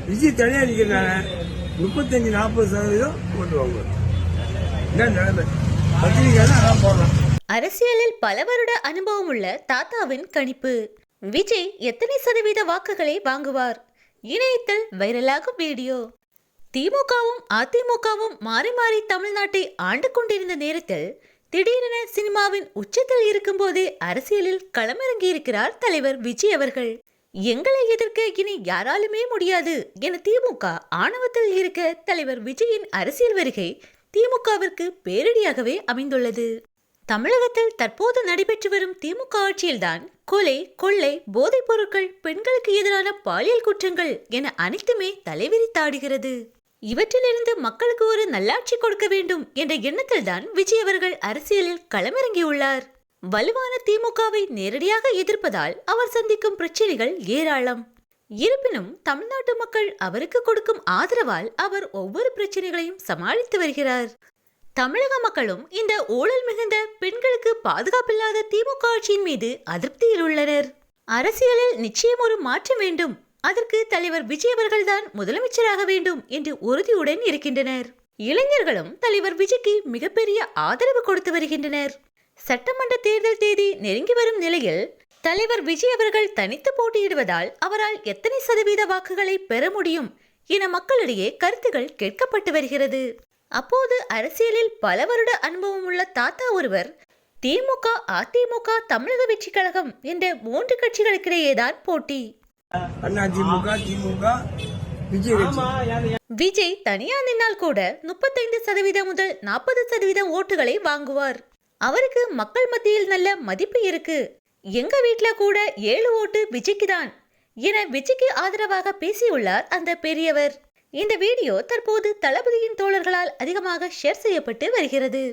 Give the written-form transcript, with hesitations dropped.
விஜய் தனியா நிக்கிறாங்க 35-40% ஓட்டு வாங்குவார். இதான் நிலைமை. பத்திரிகையாளர் அதான் போடுறான். அரசியலில் பல வருட அனுபவம் உள்ள தாத்தாவின் கணிப்பு. விஜய் எத்தனை சதவீத வாக்குகளை வாங்குவார்? இணையத்தில் வைரலாகும் வீடியோ. திமுகவும் அதிமுகவும் மாறி மாறி தமிழ்நாட்டை ஆண்டு கொண்டிருந்த நேரத்தில் திடீரென சினிமாவின் உச்சத்தில் இருக்கும் போதே அரசியலில் களமிறங்கி இருக்கிறார் தலைவர் விஜய் அவர்கள். எங்களை எதிர்க்க இனி யாராலுமே முடியாது என திமுக ஆணவத்தில் இருக்க தலைவர் விஜயின் அரசியல் வருகை திமுகவிற்கு பேரிடியாகவே அமைந்துள்ளது. தமிழகத்தில் தற்போது நடைபெற்று வரும் திமுக ஆட்சியில்தான் கொலை, கொள்ளை, போதைப் பொருட்கள், பெண்களுக்கு எதிரான பாலியல் குற்றங்கள் என அனைத்துமே தலைவிரித்தாடுகிறது. இவற்றிலிருந்து மக்களுக்கு ஒரு நல்லாட்சி கொடுக்க வேண்டும் என்ற எண்ணத்தில் தான் விஜய் அவர்கள் அரசியலில் களமிறங்கியுள்ளார். வலுவான திமுகவை நேரடியாக எதிர்ப்பதால் அவர் சந்திக்கும் பிரச்சனைகள் ஏராளம். இருப்பினும் தமிழ்நாட்டு மக்கள் அவருக்கு கொடுக்கும் ஆதரவால் அவர் ஒவ்வொரு பிரச்சனைகளையும் சமாளித்து வருகிறார். தமிழக மக்களும் இந்த ஊழல் மிகுந்த பெண்களுக்கு பாதுகாப்பில்லாத திமுக ஆட்சியின் மீது அதிருப்தியில் உள்ளனர். அரசியலில் நிச்சயம் ஒரு மாற்றம் வேண்டும், அதற்கு தலைவர் விஜய் அவர்கள்தான் முதலமைச்சராக வேண்டும் என்று உறுதியுடன் இருக்கின்றனர். இளைஞர்களும் தலைவர் விஜய்க்கு மிகப்பெரிய ஆதரவு கொடுத்து வருகின்றனர். சட்டமன்ற தேர்தல் தேதி நெருங்கி வரும் நிலையில் தலைவர் விஜய் அவர்கள் தனித்து போட்டியிடுவதால் அவரால் எத்தனை சதவீத வாக்குகளை பெற முடியும் என மக்களிடையே கருத்துகள் கேட்கப்பட்டு வருகிறது. அப்போது அரசியலில் பல வருட அனுபவம் உள்ள தாத்தா ஒருவர் திமுக, அதிமுக, தமிழக வெற்றி கழகம் என்ற 3 கட்சிகளுக்கிடையேதான் போட்டி. விஜய் தனியா நின்னால் கூட 35% முதல் 40% ஓட்டுகளை வாங்குவார். அவருக்கு மக்கள் மத்தியில் நல்ல மதிப்பு இருக்கு. எங்க வீட்டுல கூட 7 ஓட்டு விஜய்க்கு தான் என விஜய்க்கு ஆதரவாக பேசியுள்ளார் அந்த பெரியவர். இந்த வீடியோ தற்போது தளபதியின் தோழர்களால் அதிகமாக ஷேர் செய்யப்பட்டு வருகிறது.